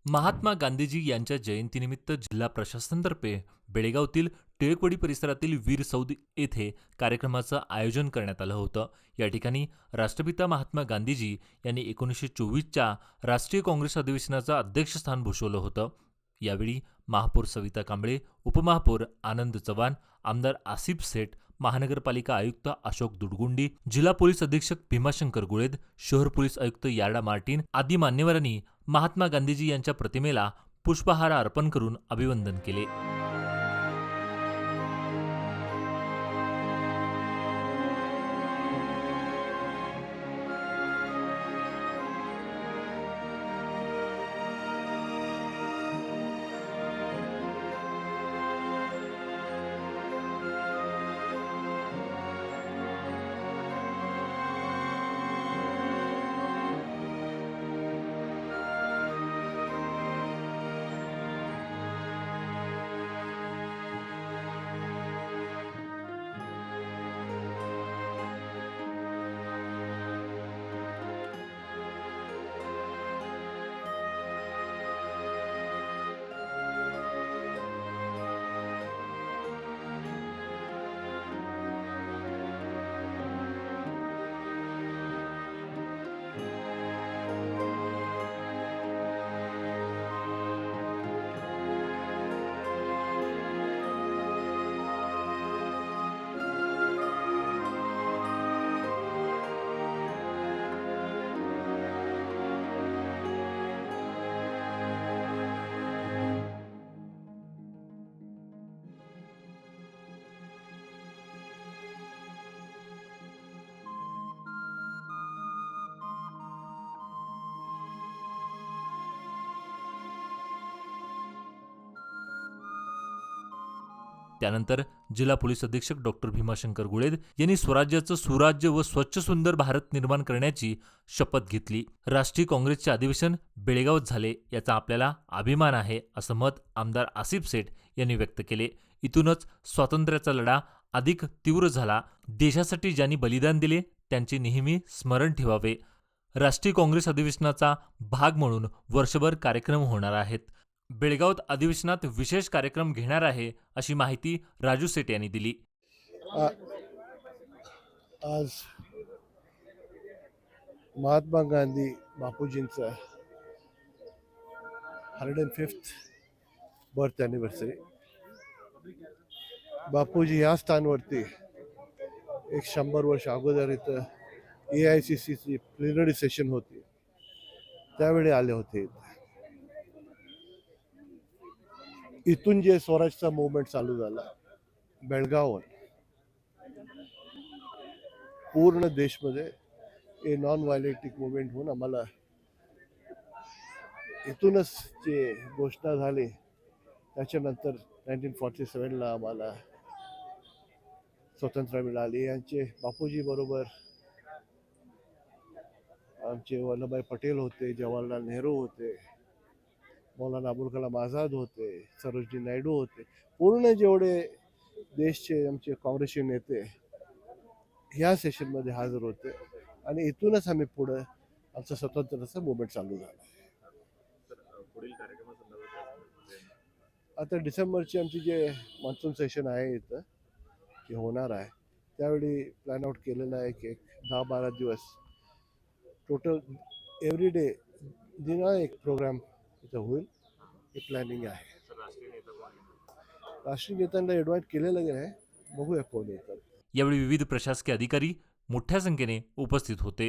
महात्मा गांधीजी यांच्या जयंतीनिमित्त जिल्हा प्रशासनातर्फे बेळगावतील टिळकवाडी परिसरातील वीर सौध येथे कार्यक्रमाचं आयोजन करण्यात आलं होतं. या ठिकाणी राष्ट्रपिता महात्मा गांधीजी यांनी 1924च्या राष्ट्रीय काँग्रेस अधिवेशनाचं अध्यक्षस्थान भूषवलं होतं. यावेळी महापौर सविता कांबळे, उपमहापौर आनंद चव्हाण, आमदार आसिफ सेठ, महानगरपालिका आयुक्त अशोक दुडगुंडी, जिल्हा पोलीस अधीक्षक भीमाशंकर गुळेद, शहर पोलीस आयुक्त यार्डा मार्टिन आदी मान्यवरांनी महात्मा गांधीजी यांच्या प्रतिमेला पुष्पहार अर्पण करून अभिवादन केले. त्यानंतर जिल्हा पोलीस अधीक्षक डॉक्टर भीमाशंकर गुळेद यांनी स्वराज्याचं सुराज्य व स्वच्छ सुंदर भारत निर्माण करण्याची शपथ घेतली. राष्ट्रीय काँग्रेसचे अधिवेशन बेळगावात झाले याचा आपल्याला अभिमान आहे, असं मत आमदार आसिफ सेठ यांनी व्यक्त केले. इथूनच स्वातंत्र्याचा लढा अधिक तीव्र झाला. देशासाठी ज्यांनी बलिदान दिले त्यांचे नेहमी स्मरण ठेवावे. राष्ट्रीय काँग्रेस अधिवेशनाचा भाग म्हणून वर्षभर कार्यक्रम होणार आहेत. बेळगावात अधिवेशनात विशेष कार्यक्रम घेणार आहे, अशी माहिती राजू सेठ यांनी दिली. आज महात्मा गांधी बापूजींचा 105th बर्थ ॲनिव्हर्सरी. बापूजी या स्थानवरती एक 100 वर्ष अगोदर इथं AICCची प्लेनरी सेशन होती, त्यावेळी आले होते. इथून जे स्वराजचा मूवमेंट चालू झाला बेळगावात, पूर्ण देशमध्ये हे नॉन व्हायलेंटिक मुवमेंट होऊन आम्हाला इथूनच जे घोषणा झाली. त्याच्यानंतर 1947ला आम्हाला स्वतंत्र मिळाली. यांचे बापूजी बरोबर आमचे वल्लभभाई पटेल होते, जवाहरलाल नेहरू होते, मौलाना अबुल कलाम आझाद होते, सरोजिनी नायडू होते. पूर्ण जेवढे देशचे आमचे काँग्रेसचे नेते ह्या सेशनमध्ये हजर होते आणि इथूनच आम्ही पुढं आमचं स्वतंत्रचं मुवमेंट चालू झालं. आता डिसेंबरची आमची जे मान्सून सेशन आहे इथं ते होणार आहे, त्यावेळी प्लॅन आउट केलेलं आहे की 10-12 दिवस टोटल एव्हरी डे दिना एक प्रोग्राम इथं होईल, हे प्लॅनिंग आहे. राष्ट्रीय नेत्यांना ॲडवाइट केलेलं आहे, बघूया कोण येतात. यावेळी विविध प्रशासकीय अधिकारी मोठ्या संख्येने उपस्थित होते.